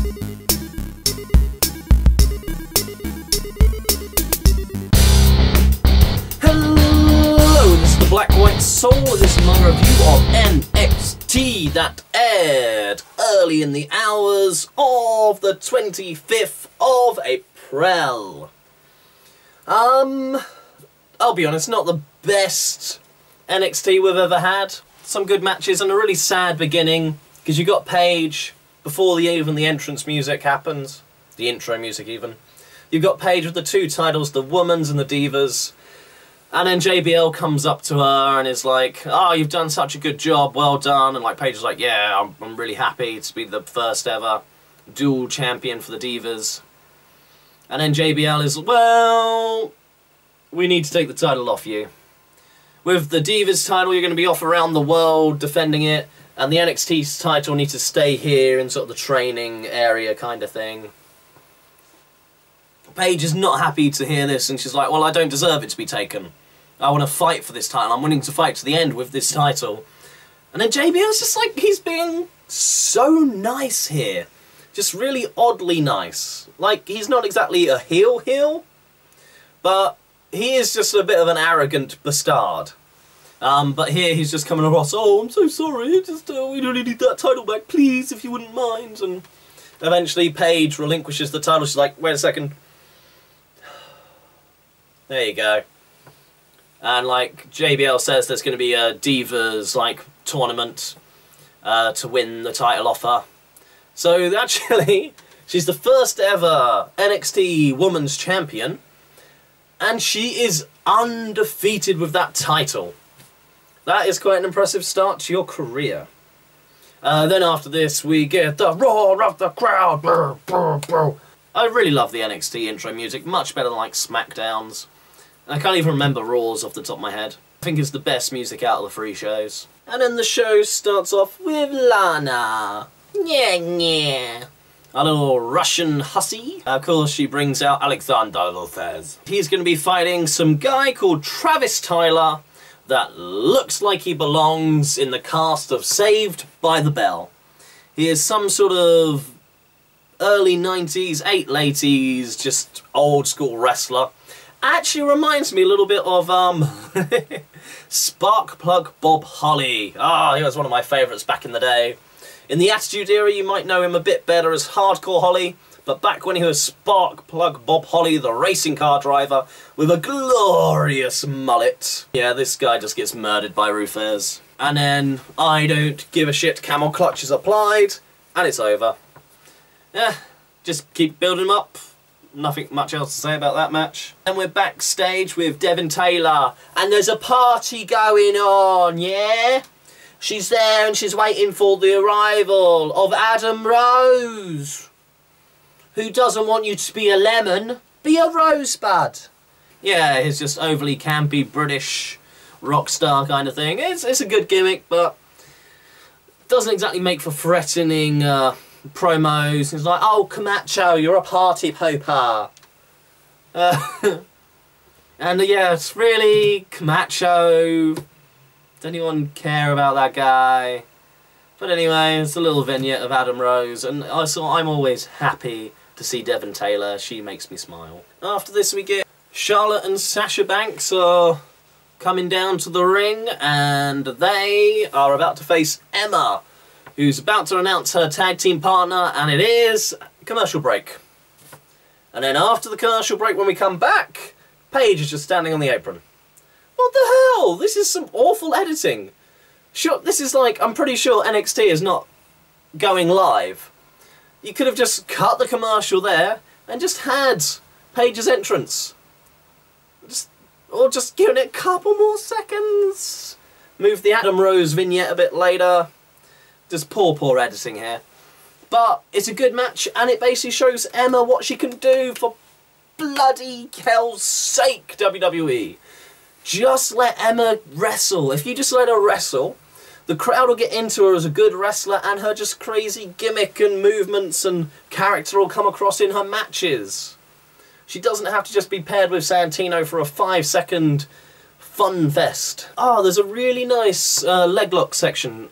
Hello, this is the Black White Soul. This is my review of NXT that aired early in the hours of the 25th of April. I'll be honest, not the best NXT we've ever had. Some good matches and a really sad beginning, because you got Paige before even the entrance music happens, the intro music even. You've got Paige with the two titles, the Women's and the Divas, and then JBL comes up to her and is like, "Oh, you've done such a good job, well done," and like Paige is like, "Yeah, I'm really happy to be the first ever dual champion for the Divas." And then JBL is, "Well, we need to take the title off you. With the Divas title, you're going to be off around the world defending it, and the NXT title needs to stay here in sort of the training area kind of thing." Paige is not happy to hear this, and she's like, "Well, I don't deserve it to be taken. I want to fight for this title. I'm willing to fight to the end with this title." And then JBL's just like, he's being so nice here. Just really oddly nice. Like, he's not exactly a heel, but he is just a bit of an arrogant bastard. But here he's just coming across, "Oh, I'm so sorry, just we really need that title back, please, if you wouldn't mind." And eventually Paige relinquishes the title. She's like, "Wait a second. There you go." And like JBL says, there's going to be a Divas like tournament to win the title off her. So actually, she's the first ever NXT Women's Champion, and she is undefeated with that title. That is quite an impressive start to your career. Then after this, we get the roar of the crowd. Brr, brr, brr. I really love the NXT intro music, much better than like SmackDown's. I can't even remember Raw's off the top of my head. I think it's the best music out of the free shows. And then the show starts off with Lana. Yeah. A little Russian hussy. Of course, she brings out Alexander Lopez. He's going to be fighting some guy called Travis Tyler that looks like he belongs in the cast of Saved by the Bell. He is some sort of early 90s, late 80s, just old school wrestler. Actually reminds me a little bit of Sparkplug Bob Holly. He was one of my favourites back in the day. In the Attitude Era, you might know him a bit better as Hardcore Holly, but back when he was Sparkplug Bob Holly, the racing car driver, with a glorious mullet. Yeah, this guy just gets murdered by Rufus. And then, I don't give a shit, camel clutch is applied, and it's over. Yeah, just keep building him up. Nothing much else to say about that match. And we're backstage with Devin Taylor, and there's a party going on, yeah? She's there and she's waiting for the arrival of Adam Rose. Who doesn't want you to be a lemon? Be a rosebud. Yeah, he's just overly campy British rock star kind of thing. It's a good gimmick, but doesn't exactly make for threatening promos. It's like, "Oh, Camacho, you're a party pooper." And yeah, it's really Camacho. Does anyone care about that guy? But anyway, it's a little vignette of Adam Rose, and I'm always happy to see Devin Taylor. She makes me smile. After this, we get Charlotte and Sasha Banks are coming down to the ring, and they are about to face Emma, who's about to announce her tag team partner, and it is commercial break. And then after the commercial break, when we come back, Paige is just standing on the apron. What the hell? This is some awful editing. Sure, this is like, I'm pretty sure NXT is not going live. You could have just cut the commercial there and just had Paige's entrance. Or just given it a couple more seconds. Move the Adam Rose vignette a bit later. Just poor editing here. But it's a good match, and it basically shows Emma what she can do, for bloody hell's sake, WWE. Just let Emma wrestle. If you just let her wrestle, the crowd will get into her as a good wrestler, and her just crazy gimmick and movements and character will come across in her matches. She doesn't have to just be paired with Santino for a 5-second fun fest. There's a really nice leg lock section.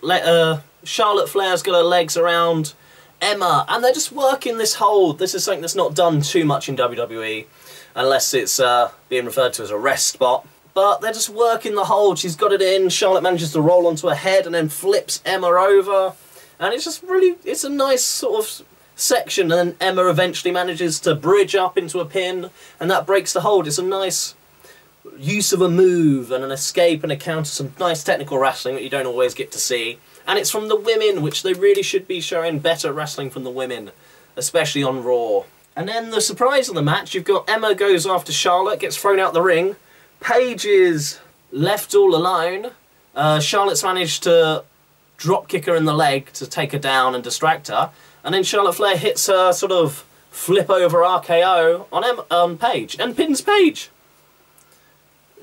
Charlotte Flair's got her legs around Emma, and they're just working this hold. This is something that's not done too much in WWE, unless it's being referred to as a rest spot. But they're just working the hold. She's got it in. Charlotte manages to roll onto her head and then flips Emma over. And it's just really, it's a nice sort of section. And then Emma eventually manages to bridge up into a pin, and that breaks the hold. It's a nice use of a move and an escape and a counter. Some nice technical wrestling that you don't always get to see. And it's from the women, which they really should be showing better wrestling from the women, especially on Raw. And then the surprise of the match, you've got Emma goes after Charlotte, gets thrown out the ring. Paige is left all alone. Charlotte's managed to drop kick her in the leg to take her down and distract her. And then Charlotte Flair hits her sort of flip over RKO on Paige and pins Paige.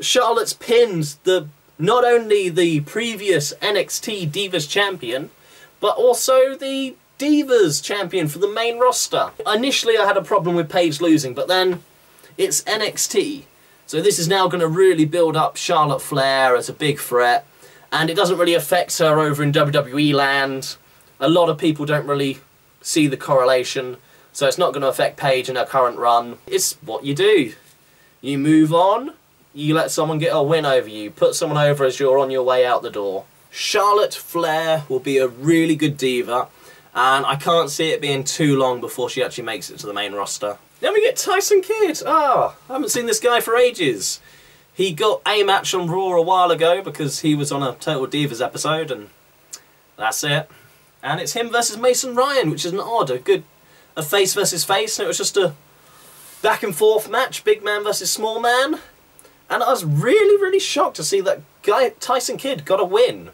Charlotte's pinned not only the previous NXT Divas champion, but also the Divas champion for the main roster. Initially I had a problem with Paige losing, but then it's NXT. So this is now going to really build up Charlotte Flair as a big threat, and it doesn't really affect her over in WWE land. A lot of people don't really see the correlation, so it's not going to affect Paige in her current run. It's what you do. You move on, you let someone get a win over you, put someone over as you're on your way out the door. Charlotte Flair will be a really good diva, and I can't see it being too long before she actually makes it to the main roster. Then we get Tyson Kidd. I haven't seen this guy for ages. He got a match on Raw a while ago because he was on a Total Divas episode, and that's it. And it's him versus Mason Ryan, which is an odd, a face versus face, and it was just a back and forth match, big man versus small man. And I was really, really shocked to see that guy, Tyson Kidd, got a win.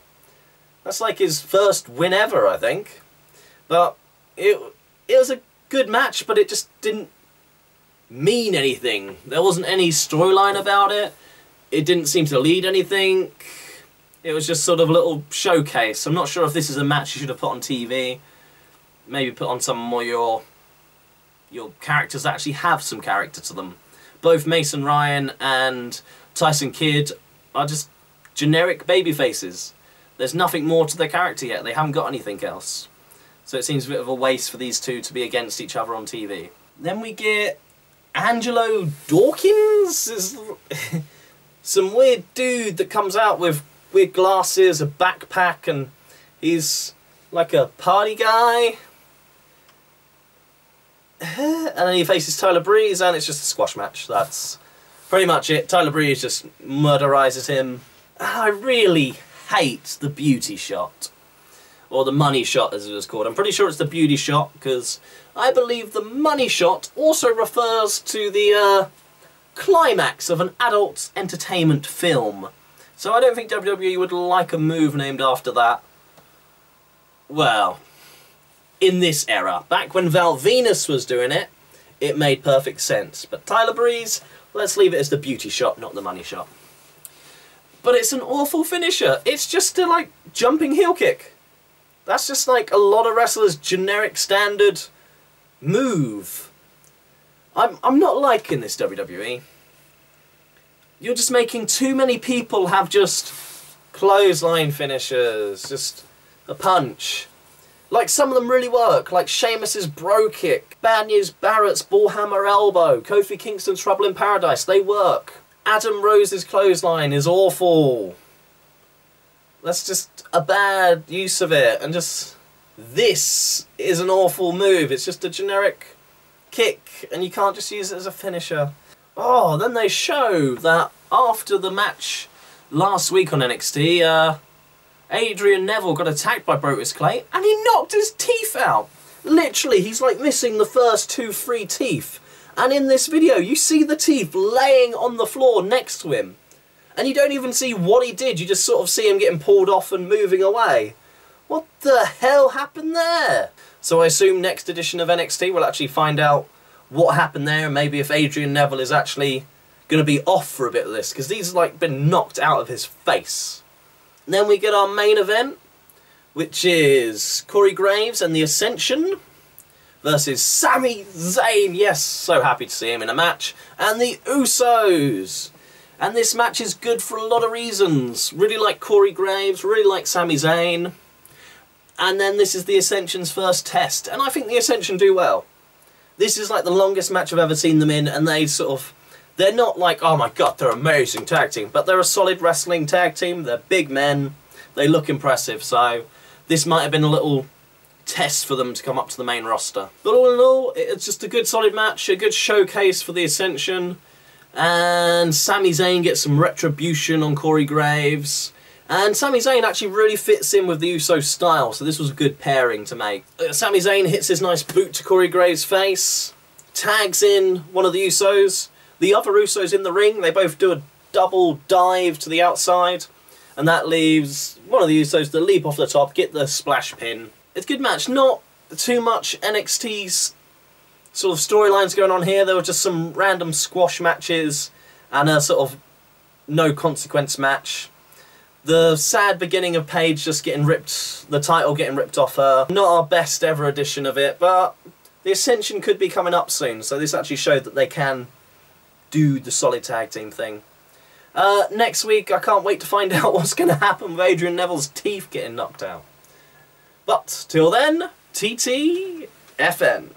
That's like his first win ever, I think. But it was a good match, but it just didn't mean anything. There wasn't any storyline about it. It didn't seem to lead anything. It was just sort of a little showcase. I'm not sure if this is a match you should have put on TV. Maybe put on some more your characters that actually have some character to them. Both Mason Ryan and Tyson Kidd are just generic baby faces. There's nothing more to their character yet. They haven't got anything else. So it seems a bit of a waste for these two to be against each other on TV. Then we get Angelo Dawkins, some weird dude that comes out with weird glasses, a backpack, and he's like a party guy. And then he faces Tyler Breeze, and it's just a squash match. That's pretty much it. Tyler Breeze just murderises him. I really hate the beauty shot. Or the money shot, as it was called. I'm pretty sure it's the beauty shot, because I believe the money shot also refers to the climax of an adult entertainment film. So I don't think WWE would like a move named after that. Well, in this era. Back when Val Venus was doing it, it made perfect sense. But Tyler Breeze, let's leave it as the beauty shot, not the money shot. But it's an awful finisher. It's just a, like, jumping heel kick. That's just like a lot of wrestlers' generic standard move. I'm not liking this, WWE. You're just making too many people have just clothesline finishers, just a punch. Like, some of them really work, like Sheamus's bro kick, Bad News Barrett's ball hammer elbow, Kofi Kingston's Trouble in Paradise, they work. Adam Rose's clothesline is awful. That's just a bad use of it, and just, this is an awful move. It's just a generic kick, and you can't just use it as a finisher. Oh, then they show that after the match last week on NXT, Adrian Neville got attacked by Brodus Clay, and he knocked his teeth out. Literally, he's like missing the first 2 free teeth. And in this video, you see the teeth laying on the floor next to him. And you don't even see what he did, you just sort of see him getting pulled off and moving away. What the hell happened there? So I assume next edition of NXT we'll actually find out what happened there, and maybe if Adrian Neville is actually going to be off for a bit of this, because these have like been knocked out of his face. And then we get our main event, which is Corey Graves and the Ascension versus Sami Zayn. Yes, so happy to see him in a match. And the Usos. And this match is good for a lot of reasons. Really like Corey Graves, really like Sami Zayn. And then this is the Ascension's first test, and I think the Ascension do well. This is like the longest match I've ever seen them in, and they're not like, oh my god, they're an amazing tag team, but they're a solid wrestling tag team. They're big men, they look impressive, so this might have been a little test for them to come up to the main roster. But all in all, it's just a good solid match, a good showcase for the Ascension, and Sami Zayn gets some retribution on Corey Graves. And Sami Zayn actually really fits in with the Uso style, so this was a good pairing to make. Sami Zayn hits his nice boot to Corey Graves' face, tags in one of the Usos. The other Usos in the ring, they both do a double dive to the outside, and that leaves one of the Usos to leap off the top, get the splash pin. It's a good match, not too much NXT's sort of storylines going on here. There were just some random squash matches and a sort of no consequence match. The sad beginning of Paige just getting ripped, the title getting ripped off her. Not our best ever edition of it, but the Ascension could be coming up soon, so this actually showed that they can do the solid tag team thing. Next week, I can't wait to find out what's going to happen with Adrian Neville's teeth getting knocked out. But, till then, TTFN.